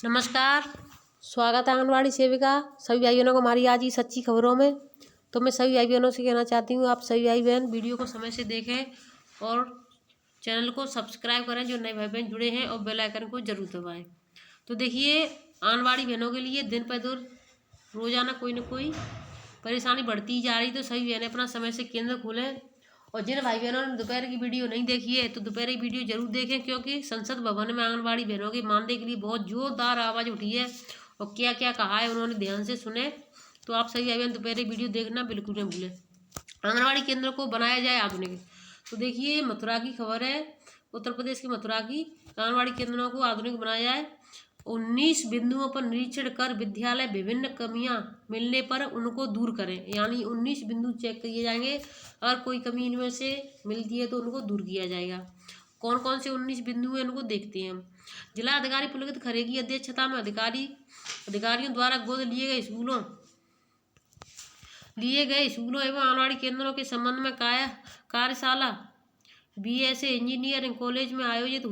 नमस्कार। स्वागत है आंगनवाड़ी सेविका सभी भाई बहनों को हमारी आज की सच्ची खबरों में। तो मैं सभी भाई बहनों से कहना चाहती हूँ, आप सभी भाई बहन वीडियो को समय से देखें और चैनल को सब्सक्राइब करें जो नए भाई बहन जुड़े हैं, और बेल आइकन को जरूर दबाएं। तो देखिए, आंगनवाड़ी बहनों के लिए दिन पर दिन रोजाना कोई ना कोई परेशानी बढ़ती जा रही। तो सभी बहनें अपना समय से केंद्र खोलें, और जिन भाई बहनों ने दोपहर की वीडियो नहीं देखी है तो दोपहर की वीडियो जरूर देखें, क्योंकि संसद भवन में आंगनबाड़ी बहनों के मानदेय के लिए बहुत जोरदार आवाज़ उठी है और क्या क्या कहा है उन्होंने ध्यान से सुने। तो आप सभी भाई बहन दोपहर की वीडियो देखना बिल्कुल न भूलें। आंगनबाड़ी केंद्र को बनाया जाए आधुनिक। तो देखिए, मथुरा की खबर है, उत्तर प्रदेश की मथुरा की। आंगनबाड़ी केंद्रों को आधुनिक बनाया जाए। 19 बिंदुओं पर निरीक्षण कर विद्यालय विभिन्न कमियां मिलने पर उनको दूर करें। यानी 19 बिंदु चेक किए जाएंगे, अगर कोई कमी इनमें से मिलती है तो उनको दूर किया जाएगा। कौन कौन से 19 बिंदु हैं उनको देखते हैं हम। जिला अधिकारी पुलकित खरे की अध्यक्षता में अधिकारियों द्वारा गोद लिए गए स्कूलों एवं आंगनबाड़ी केंद्रों के संबंध में कार्यशाला बीएसए इंजीनियरिंग कॉलेज में आयोजित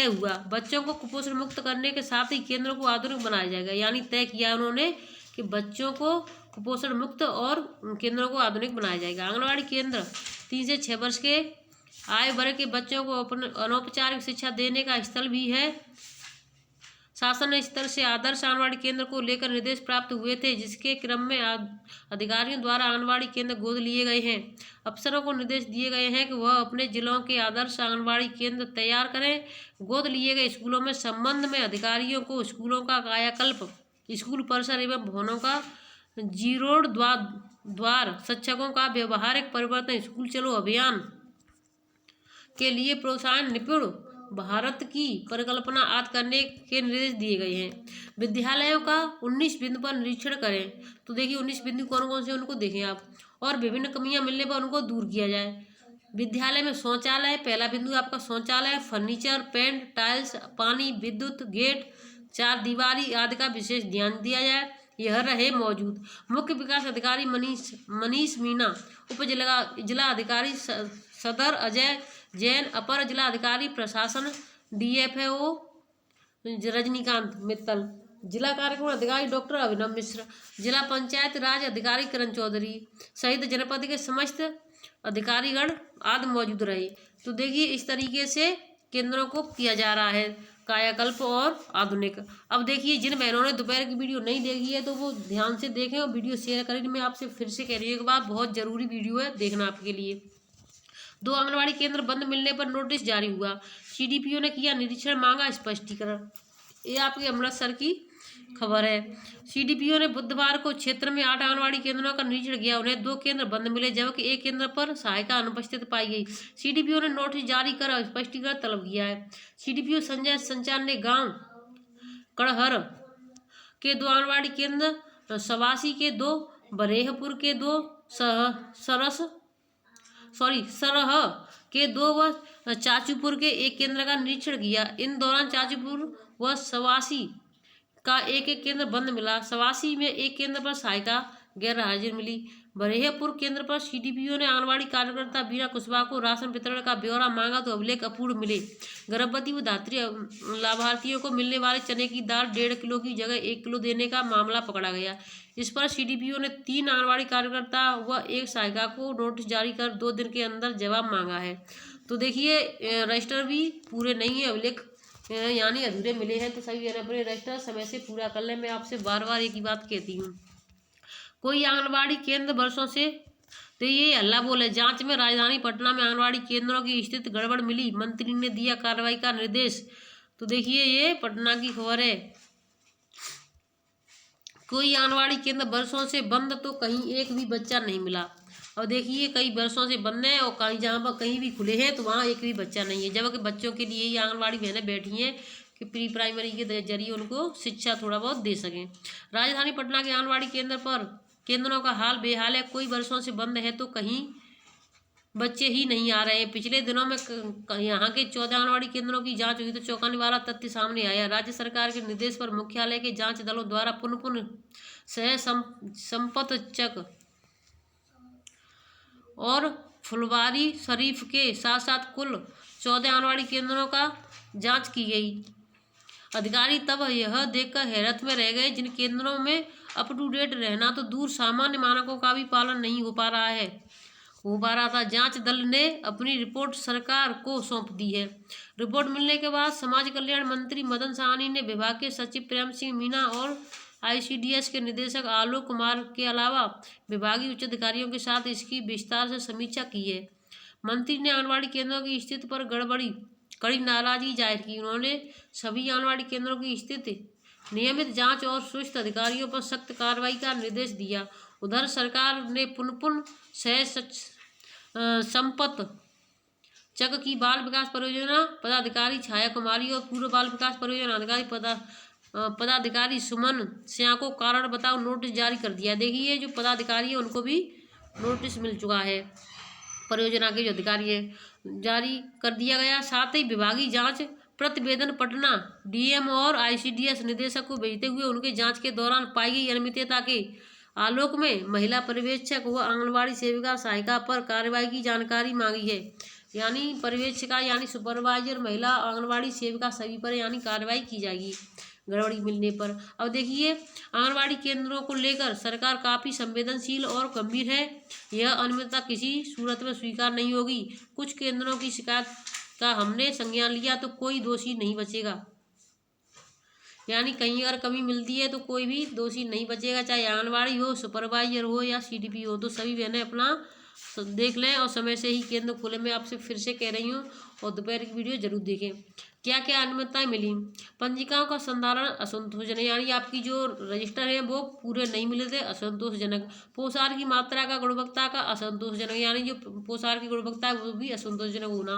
हुआ। बच्चों को कुपोषण मुक्त करने के साथ ही केंद्रों को आधुनिक बनाया जाएगा। यानी तय किया उन्होंने कि बच्चों को कुपोषण मुक्त और केंद्रों को आधुनिक बनाया जाएगा। आंगनबाड़ी केंद्र 3 से 6 वर्ष के आयु वर्ग के बच्चों को अनौपचारिक शिक्षा देने का स्थल भी है। शासन स्तर से आदर्श आंगनबाड़ी केंद्र को लेकर निर्देश प्राप्त हुए थे, जिसके क्रम में अधिकारियों द्वारा आंगनबाड़ी केंद्र गोद लिए गए हैं। अफसरों को निर्देश दिए गए हैं कि वह अपने जिलों के आदर्श आंगनबाड़ी केंद्र तैयार करें। गोद लिए गए स्कूलों में संबंध में अधिकारियों को स्कूलों का कायाकल्प, स्कूल परिसर एवं भवनों का जीर्णोद्धार, शिक्षकों का व्यवहारिक परिवर्तन, स्कूल चलो अभियान के लिए प्रोत्साहन, निपुण भारत की परिकल्पना आदि करने के निर्देश दिए गए हैं। विद्यालयों का 19 बिंदु पर निरीक्षण करें। तो देखिए, 19 बिंदु कौन कौन से उनको देखें आप, और विभिन्न कमियां मिलने पर उनको दूर किया जाए। विद्यालय में शौचालय, पहला बिंदु आपका शौचालय, फर्नीचर, पेंट, टाइल्स, पानी, विद्युत, गेट, चार दीवारी आदि का विशेष ध्यान दिया जाए। यह रहे मौजूद। मुख्य विकास अधिकारी मनीष मीना, उप जिला अधिकारी सदर अजय जैन, अपर जिला अधिकारी प्रशासन DFO रजनीकांत मित्तल, जिला कार्यक्रम अधिकारी डॉक्टर अभिनव मिश्र, जिला पंचायत राज अधिकारी किरण चौधरी सहित जनपद के समस्त अधिकारीगण आदि मौजूद रहे। तो देखिए, इस तरीके से केंद्रों को किया जा रहा है कायाकल्प और आधुनिक। अब देखिए, जिन बहनों ने दोपहर की वीडियो नहीं देखी है तो वो ध्यान से देखें और वीडियो शेयर करें। मैं आपसे फिर से कह रही हूँ, एक बात बहुत जरूरी वीडियो है, देखना आपके लिए। 2 आंगनबाड़ी केंद्र बंद मिलने पर नोटिस जारी हुआ। CDPO ने किया निरीक्षण, मांगा स्पष्टीकरण। ये आपके अमृतसर की खबर है। CDPO ने बुधवार को क्षेत्र में 8 आंगनबाड़ी केंद्रों का निरीक्षण किया। उन्हें 2 केंद्र बंद मिले, जबकि एक केंद्र पर सहायिका अनुपस्थित पाई गई। CDPO ने नोटिस जारी कर स्पष्टीकरण तलब किया है। CDPO संजय संचार ने गांव कड़हर के 2 आंगनबाड़ी केंद्र, सवासी के 2, बरेहपुर के 2, सरह के 2 व चाचूपुर के 1 केंद्र का निरीक्षण किया। इन दौरान चाचूपुर व सवासी का एक केंद्र बंद मिला। सवासी में 1 केंद्र पर सहायिका गैर हाजिर मिली। बरेहपुर केंद्र पर CDPO ने आंगनबाड़ी कार्यकर्ता बीना कुशवाहा को राशन वितरण का ब्यौरा मांगा तो अभिलेख अपूर्ण मिले। गर्भवती व धात्री लाभार्थियों को मिलने वाले चने की दाल 1.5 किलो की जगह 1 किलो देने का मामला पकड़ा गया। इस पर CDPO ने 3 आंगनबाड़ी कार्यकर्ता व 1 सहायिका को नोटिस जारी कर 2 दिन के अंदर जवाब मांगा है। तो देखिए, रजिस्टर भी पूरे नहीं है, अभिलेख यानी अधूरे मिले हैं। तो सभी अपने रजिस्टर समय से पूरा कर लें। मैं आपसे बार बार एक ही बात कहती हूँ, कोई आंगनबाड़ी केंद्र वर्षों से तो ये हल्ला बोले। जांच में राजधानी पटना में आंगनबाड़ी केंद्रों की स्थिति गड़बड़ मिली, मंत्री ने दिया कार्रवाई का निर्देश। तो देखिए, ये पटना की खबर है। कोई आंगनबाड़ी केंद्र वर्षों से बंद तो कहीं एक भी बच्चा नहीं मिला। और देखिए, कई वर्षों से बंद है और कहीं जहाँ पर कहीं भी खुले हैं तो वहाँ एक भी बच्चा नहीं है, जबकि बच्चों के लिए ही आंगनबाड़ी बहनें बैठी हैं कि प्री प्राइमरी के जरिए उनको शिक्षा थोड़ा बहुत दे सकें। राजधानी पटना के आंगनबाड़ी केंद्रों का हाल बेहाल है। कोई वर्षों से बंद है तो कहीं बच्चे ही नहीं आ रहे हैं। पिछले दिनों में यहाँ के 14 आंगनबाड़ी केंद्रों की जांच हुई तो चौंकाने वाला तथ्य सामने आया। राज्य सरकार के निर्देश पर मुख्यालय के जांच दलों द्वारा पुनः सह संपतचक और फुलवारी शरीफ के साथ साथ कुल 14 आंगनबाड़ी केंद्रों का जांच की गई। अधिकारी तब यह देखकर हैरत में रह गए जिन केंद्रों में अप टू डेट रहना तो दूर, सामान्य मानकों का भी पालन नहीं हो पा रहा था। जांच दल ने अपनी रिपोर्ट सरकार को सौंप दी है। रिपोर्ट मिलने के बाद समाज कल्याण मंत्री मदन साहनी ने विभाग के सचिव प्रेम सिंह मीणा और ICDS के निदेशक आलोक कुमार के अलावा विभागीय उच्च अधिकारियों के साथ इसकी विस्तार से समीक्षा की है। मंत्री ने आंगनबाड़ी केंद्रों की स्थिति पर कड़ी नाराजगी जाहिर की। उन्होंने सभी आंगनबाड़ी केंद्रों की स्थिति, नियमित जांच और सुस्त अधिकारियों पर सख्त कार्रवाई का निर्देश दिया। उधर सरकार ने पुनपुन संपत चक की बाल विकास परियोजना पदाधिकारी छाया कुमारी और पूर्व बाल विकास परियोजना अधिकारी पदाधिकारी सुमन सिंह को कारण बताओ नोटिस जारी कर दिया। देखिए जो पदाधिकारी है उनको भी नोटिस मिल चुका है, परियोजना के जो अधिकारी है जारी कर दिया गया। साथ ही विभागीय जांच प्रतिवेदन पटना DM और ICDS निदेशक को भेजते हुए उनके जांच के दौरान पाई गई अनियमितता के आलोक में महिला पर्यवेक्षक व आंगनबाड़ी सेविका सहायिका पर कार्रवाई की जानकारी मांगी है। यानी पर्यवेक्षिका यानी सुपरवाइजर, महिला आंगनबाड़ी सेविका सभी पर यानी कार्रवाई की जाएगी गड़बड़ी मिलने पर। अब देखिए आंगनबाड़ी केंद्रों को लेकर सरकार काफ़ी संवेदनशील और गंभीर है। यह अनियमितता किसी सूरत में स्वीकार नहीं होगी। कुछ केंद्रों की शिकायत का हमने संज्ञान लिया तो कोई दोषी नहीं बचेगा। यानी कहीं अगर कमी मिलती है तो कोई भी दोषी नहीं बचेगा, चाहे आंगनबाड़ी हो, सुपरवाइजर हो या CDP हो। तो सभी बहनें अपना देख लें और समय से ही केंद्र खोले। मैं आपसे फिर से कह रही हूँ और दोपहर की वीडियो जरूर देखें। क्या क्या अनियमितताएं मिली? पंजिकाओं का संधारण असंतोषजनक, यानी आपकी जो रजिस्टर है वो पूरे नहीं मिले थे, असंतोषजनक। पोषाहार की मात्रा का गुणवत्ता का असंतोषजनक, यानी जो पोषाहार की गुणवत्ता है वो भी असंतोषजनक होना।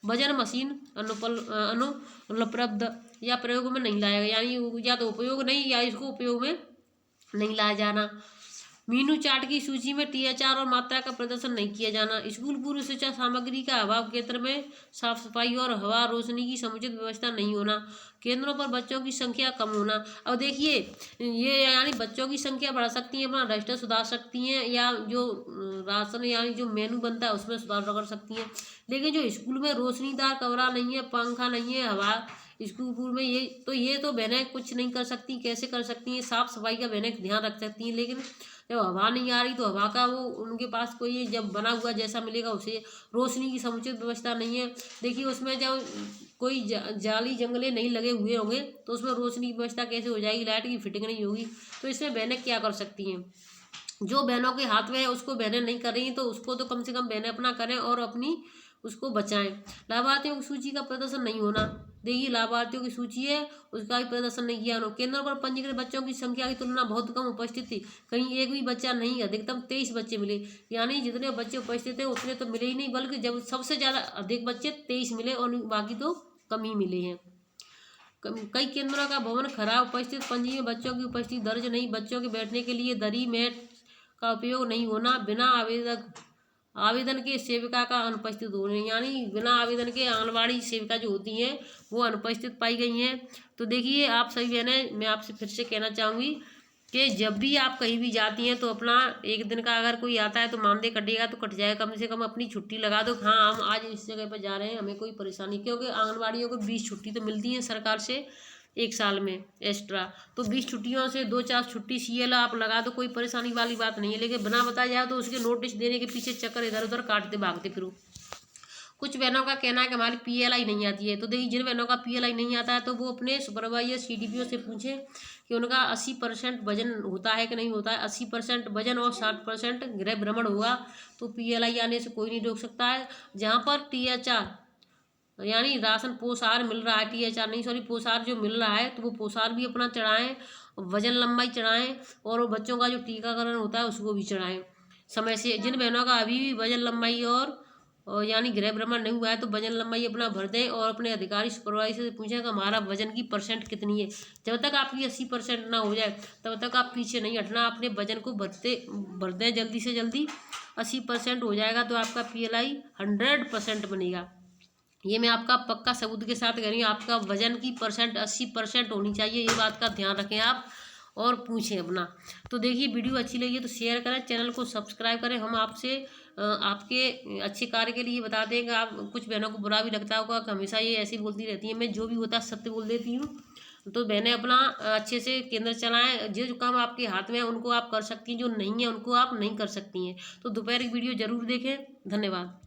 वजन मशीन अनुपलब्ध या प्रयोग में नहीं लाया गया, यानी या तो उपयोग नहीं या इसको उपयोग में नहीं लाया जाना। मीनू चार्ट की सूची में THR और मात्रा का प्रदर्शन नहीं किया जाना। स्कूल पूर्व शिक्षा सामग्री का अभाव, केंद्र में साफ सफाई और हवा रोशनी की समुचित व्यवस्था नहीं होना। केंद्रों पर बच्चों की संख्या कम होना। अब देखिए ये यानी बच्चों की संख्या बढ़ा सकती हैं, अपना रजिस्टर सुधार सकती हैं या जो राशन यानी जो मेनू बनता है उसमें सुधार कर सकती हैं। लेकिन जो स्कूल में रोशनीदार कमरा नहीं है, पंखा नहीं है, हवा स्कूल में ये तो बहनें कुछ नहीं कर सकती। कैसे कर सकती हैं? साफ सफाई का बहनें ध्यान रख सकती हैं, लेकिन जब हवा नहीं आ रही तो हवा का वो उनके पास कोई जब बना हुआ जैसा मिलेगा उसे। रोशनी की समुचित व्यवस्था नहीं है। देखिए उसमें जब कोई जाली जंगले नहीं लगे हुए होंगे तो उसमें रोशनी की व्यवस्था कैसे हो जाएगी? लाइट की फिटिंग नहीं होगी। तो इसमें बहनें क्या कर सकती हैं? जो बहनों के हाथ में है उसको बहनें नहीं कर रही हैं तो उसको तो कम से कम बहनें अपना करें और अपनी उसको बचाएं। लाभार्थियों की सूची का प्रदर्शन नहीं होना। देखिए लाभार्थियों की सूची है उसका भी प्रदर्शन नहीं किया। केंद्रों पर पंजीकृत बच्चों की संख्या की तुलना बहुत कम उपस्थित थी, कहीं एक भी बच्चा नहीं, अधिकतम 23 बच्चे मिले। यानी जितने बच्चे उपस्थित थे उतने तो मिले ही नहीं, बल्कि जब सबसे ज़्यादा अधिक बच्चे 23 मिले और बाकी तो कम ही मिले हैं। कई केंद्रों का भवन खराब उपस्थित, पंजी में बच्चों की उपस्थिति दर्ज नहीं, बच्चों के बैठने के लिए दरी मैट का उपयोग नहीं होना, बिना आवेदन के सेविका का अनुपस्थित होने, यानी बिना आवेदन के आंगनबाड़ी सेविका जो होती हैं वो अनुपस्थित पाई गई हैं। तो देखिए आप सभी बहनें, मैं आपसे फिर से कहना चाहूँगी कि जब भी आप कहीं भी जाती हैं तो अपना एक दिन का अगर कोई आता है तो मानदेय कटेगा तो कट जाएगा, कम से कम अपनी छुट्टी लगा दो। हाँ हम आज इस जगह पर जा रहे हैं, हमें कोई परेशानी, क्योंकि आंगनबाड़ियों को 20 छुट्टी तो मिलती है सरकार से एक साल में एक्स्ट्रा। तो 20 छुट्टियों से 2-4 छुट्टी CL आप लगा दो, कोई परेशानी वाली बात नहीं है। लेकिन बिना बताया जाए तो उसके नोटिस देने के पीछे चक्कर इधर उधर काटते भागते फिरो। कुछ बहनों का कहना है कि हमारी PLI नहीं आती है। तो देखिए जिन बहनों का PLI नहीं आता है तो वो अपने सुपरवाइजर CDPO से पूछें कि उनका 80% वजन होता है कि नहीं होता है। 80% वजन और 60% गृह भ्रमण होगा तो PLI आने से कोई नहीं रोक सकता है। जहाँ पर THR यानी राशन पोषाहार मिल रहा है, THR नहीं सॉरी पोषाहार जो मिल रहा है तो वो पोषाहार भी अपना चढ़ाएं, वजन लंबाई चढ़ाएं और वो बच्चों का जो टीकाकरण होता है उसको भी चढ़ाएं समय से। जिन बहनों का अभी भी वजन लंबाई और यानी गृह भ्रमण नहीं हुआ है तो वजन लंबाई अपना भर दें और अपने अधिकारी सुपरवाइजर से पूछें कि हमारा वजन की % कितनी है। जब तक आपकी 80% ना हो जाए तब तक आप पीछे नहीं हटना, अपने वजन को भर दें जल्दी से जल्दी। 80% हो जाएगा तो आपका PLI 100% बनेगा। ये मैं आपका पक्का सबूत के साथ कह रही हूँ। आपका वजन की % 80% होनी चाहिए, ये बात का ध्यान रखें आप और पूछें अपना। तो देखिए वीडियो अच्छी लगी है तो शेयर करें, चैनल को सब्सक्राइब करें। हम आपसे आपके अच्छे कार्य के लिए बताते हैं कि आप कुछ बहनों को बुरा भी लगता होगा कि हमेशा ये ऐसी बोलती रहती है। मैं जो भी होता है सत्य बोल देती हूँ। तो बहनें अपना अच्छे से केंद्र चलाएं। जो काम आपके हाथ में है उनको आप कर सकती हैं, जो नहीं है उनको आप नहीं कर सकती हैं। तो दोपहर की वीडियो ज़रूर देखें। धन्यवाद।